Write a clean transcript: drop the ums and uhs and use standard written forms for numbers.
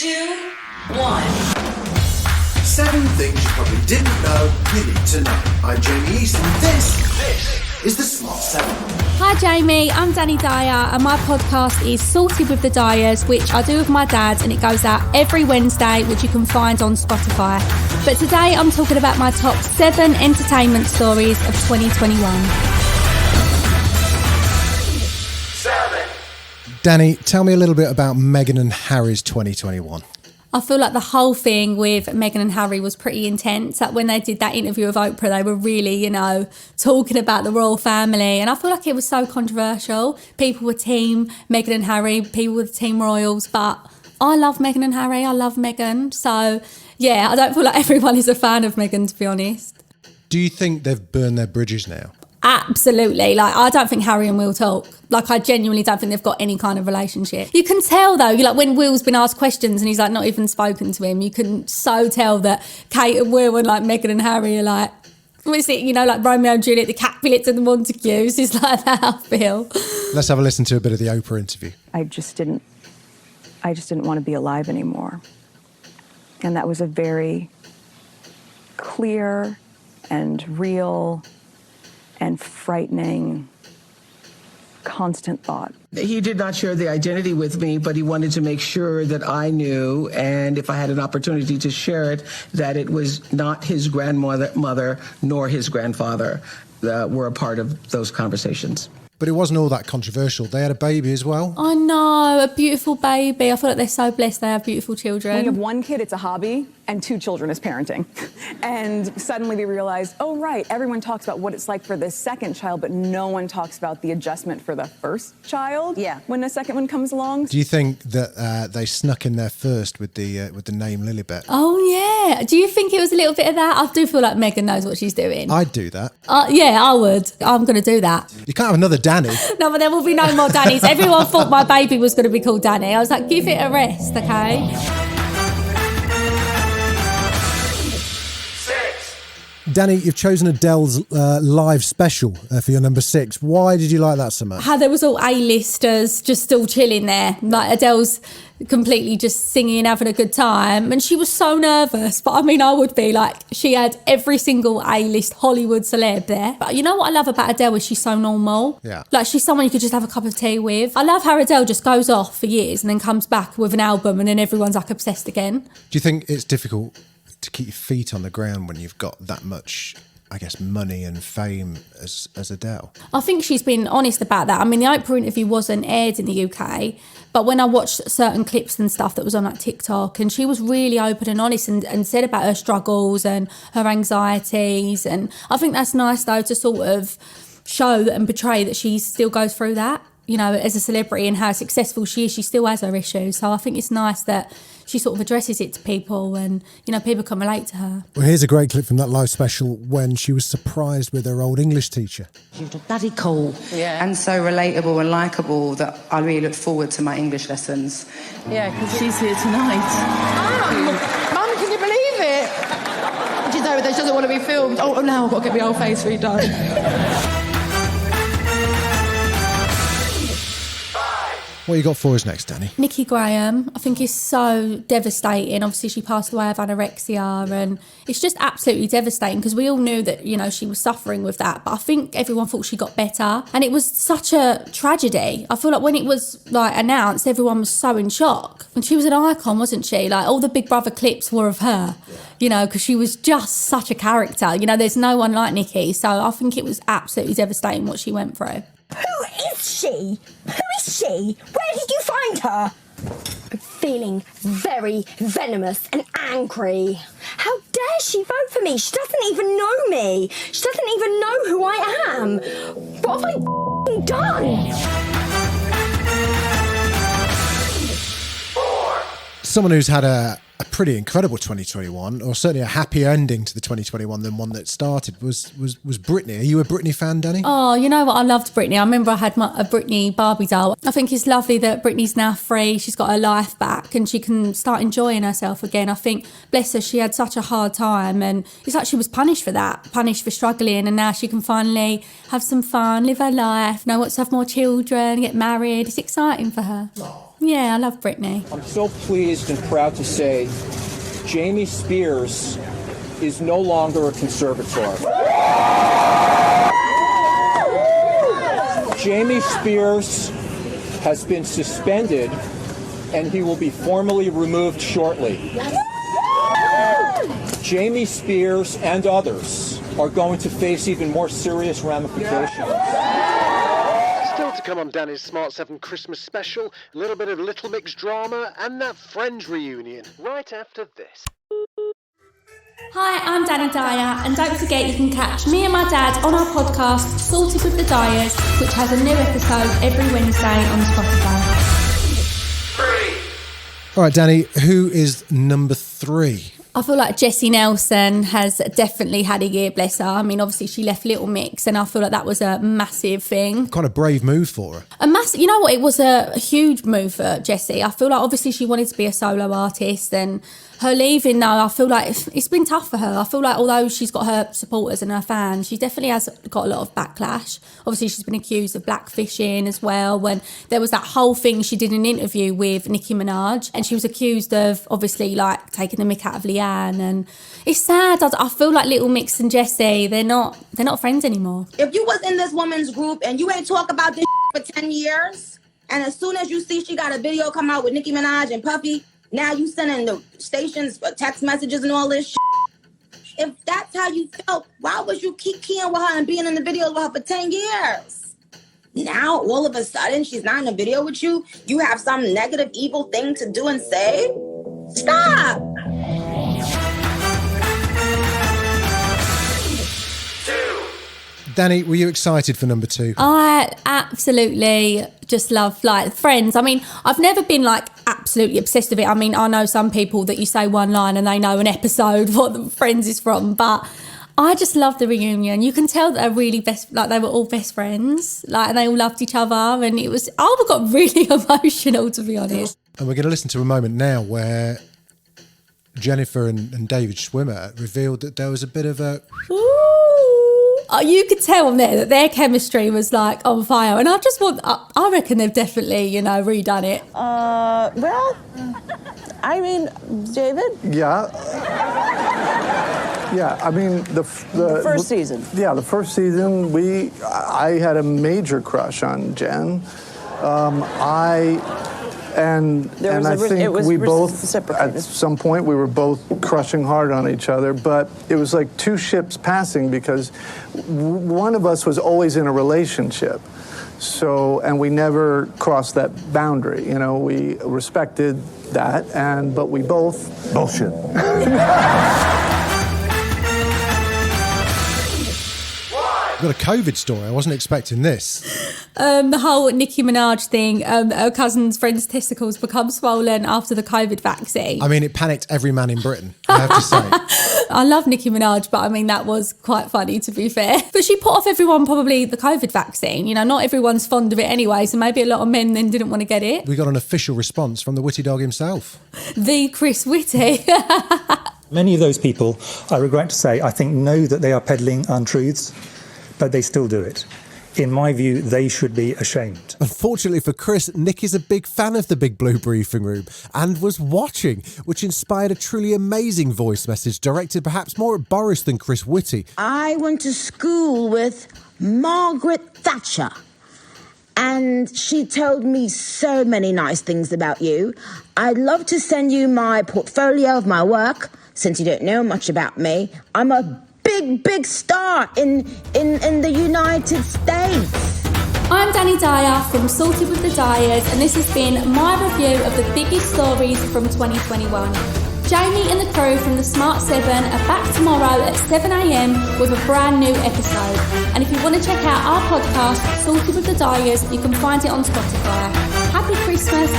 2, 1. 7 things you probably didn't know you need to know. I'm Jamie East and this is the Smart 7. Hi Jamie, I'm Dani Dyer and my podcast is Sorted with the Dyers, which I do with my dad, and it goes out every Wednesday, which you can find on Spotify. But today I'm talking about my top 7 entertainment stories of 2021. 7. Dani, tell me a little bit about Meghan and Harry's 2021. I feel like the whole thing with Meghan and Harry was pretty intense. Like when they did that interview with Oprah, they were really, talking about the royal family. And I feel like it was so controversial. People were team Meghan and Harry, people were team royals. But I love Meghan and Harry. I love Meghan. So, yeah, I don't feel like everyone is a fan of Meghan, to be honest. Do you think they've burned their bridges now? Absolutely. I don't think Harry and Will talk. I genuinely don't think they've got any kind of relationship. You can tell, though, when Will's been asked questions and he's, not even spoken to him, you can so tell that Kate and Will and, Meghan and Harry are what is it, Romeo and Juliet, the Capulets and the Montagues. It's like that, I feel. Let's have a listen to a bit of the Oprah interview. I just didn't want to be alive anymore. And that was a very clear and real and frightening, constant thought. He did not share the identity with me, but he wanted to make sure that I knew, and if I had an opportunity to share it, that it was not his grandmother nor his grandfather that were a part of those conversations. But it wasn't all that controversial. They had a baby as well. I know, a beautiful baby. I feel like they're so blessed they have beautiful children. When you have one kid, it's a hobby, and 2 children is parenting. And suddenly we realize, oh, right, everyone talks about what it's like for the second child, but no one talks about the adjustment for the first child. Yeah. When the second one comes along. Do you think that they snuck in there first with the name Lilibet? Oh, yeah. Do you think it was a little bit of that? I do feel like Meghan knows what she's doing. I'd do that. Yeah, I would. I'm going to do that. You can't have another Dani. No, but there will be no more Dannies. Everyone thought my baby was going to be called Dani. I was like, give it a rest, okay? 6. Dani, you've chosen Adele's live special for your number 6. Why did you like that so much? How there was all A-listers just still chilling there. Adele's completely just singing, having a good time. And she was so nervous. But I would be she had every single A-list Hollywood celeb there. But you know what I love about Adele is she's so normal. Yeah. She's someone you could just have a cup of tea with. I love how Adele just goes off for years and then comes back with an album and then everyone's obsessed again. Do you think it's difficult to keep your feet on the ground when you've got that much, money and fame as Adele? I think she's been honest about that. The Oprah interview wasn't aired in the UK, but when I watched certain clips and stuff that was on TikTok, and she was really open and honest and said about her struggles and her anxieties. And I think that's nice, though, to sort of show and portray that she still goes through that, as a celebrity, and how successful she is. She still has her issues. So I think it's nice that she sort of addresses it to people and, people can relate to her. Well, here's a great clip from that live special when she was surprised with her old English teacher. You're bloody cool and so relatable and likeable that I really look forward to my English lessons. Yeah, because she's here tonight. Mum, can you believe it? She's over there, she doesn't want to be filmed. Oh, now I've got to get my old face redone. What you got for us next, Dani? Nicki Graham, I think is so devastating. Obviously, she passed away of anorexia, and it's just absolutely devastating because we all knew that, she was suffering with that. But I think everyone thought she got better, and it was such a tragedy. I feel like when it was announced, everyone was so in shock. And she was an icon, wasn't she? All the Big Brother clips were of her, because she was just such a character. There's no one like Nicki. So I think it was absolutely devastating what she went through. Who is she? Who is she? Where did you find her? I'm feeling very venomous and angry. How dare she vote for me? She doesn't even know me. She doesn't even know who I am. What have I done? Someone who's had a pretty incredible 2021, or certainly a happier ending to the 2021 than one that started, was Britney. Are you a Britney fan, Dani? Oh, you know what? I loved Britney. I remember I had a Britney Barbie doll. I think it's lovely that Britney's now free. She's got her life back and she can start enjoying herself again. I think, bless her, she had such a hard time and it's like she was punished for that, punished for struggling, and now she can finally have some fun, live her life, wants to have more children, get married. It's exciting for her. Yeah, I love Britney. I'm so pleased and proud to say Jamie Spears is no longer a conservator. Jamie Spears has been suspended and he will be formally removed shortly. Jamie Spears and others are going to face even more serious ramifications. Still to come on Dani's Smart 7 Christmas special, a little bit of Little Mix drama and that Friends reunion, right after this. Hi, I'm Dani Dyer, and don't forget you can catch me and my dad on our podcast, Sorted with the Dyers, which has a new episode every Wednesday on Spotify. All right, Dani, who is number 3? I feel like Jesy Nelson has definitely had a year, bless her. I mean, obviously she left Little Mix, and I feel like that was a massive thing. Kind of brave move for her. You know what? It was a huge move for Jesy. I feel like obviously she wanted to be a solo artist, and her leaving now, I feel like it's been tough for her. I feel like although she's got her supporters and her fans, she definitely has got a lot of backlash. Obviously, she's been accused of blackfishing as well. When there was that whole thing, she did an interview with Nicki Minaj, and she was accused of obviously like taking the mick out of Leanne. And it's sad. I feel like Little Mix and Jesy, they're not friends anymore. If you was in this woman's group and you ain't talk about this for 10 years, and as soon as you see she got a video come out with Nicki Minaj and Puffy, now you sending the stations text messages and all this shit. If that's how you felt, why would you keep keying with her and being in the videos with her for 10 years? Now, all of a sudden, she's not in a video with you. You have some negative, evil thing to do and say? Stop! Dani, were you excited for number 2? I absolutely just love like Friends. I mean, I've never been like absolutely obsessed with it. I mean, I know some people that you say one line and they know an episode what the Friends is from, but I just love the reunion. You can tell that they're really they were all best friends, and they all loved each other, and I got really emotional, to be honest. And we're going to listen to a moment now where Jennifer and David Schwimmer revealed that there was a bit of a... You could tell on there that their chemistry was like on fire, and I reckon they've definitely, redone it. Well, I mean, David? Yeah. Yeah, I mean, the first season. Yeah, the first season, I had a major crush on Jen. And I think we both, at some point, we were both crushing hard on each other, but it was like two ships passing because one of us was always in a relationship. And we never crossed that boundary, we respected that, but we both... Bullshit. Got a COVID story. I wasn't expecting this. The whole Nicki Minaj thing, her cousin's friend's testicles become swollen after the COVID vaccine. I mean, it panicked every man in Britain, I have to say. I love Nicki Minaj, but I mean, that was quite funny, to be fair. But she put off everyone probably the COVID vaccine. Not everyone's fond of it anyway, so maybe a lot of men then didn't want to get it. We got an official response from the Witty Dog himself. The Chris Whitty. Many of those people, I regret to say, I think know that they are peddling untruths, but they still do it. In my view, they should be ashamed. Unfortunately for Chris, Nick is a big fan of the Big Blue Briefing Room and was watching, which inspired a truly amazing voice message directed perhaps more at Boris than Chris Whitty. I went to school with Margaret Thatcher, and she told me so many nice things about you. I'd love to send you my portfolio of my work, since you don't know much about me. I'm a big star in the United States. I'm Dani Dyer from Sorted with the Dyers, and this has been my review of the biggest stories from 2021. Jamie and the crew from the Smart 7 are back tomorrow at 7 a.m. with a brand new episode. And if you want to check out our podcast, Sorted with the Dyers, you can find it on Spotify. Happy Christmas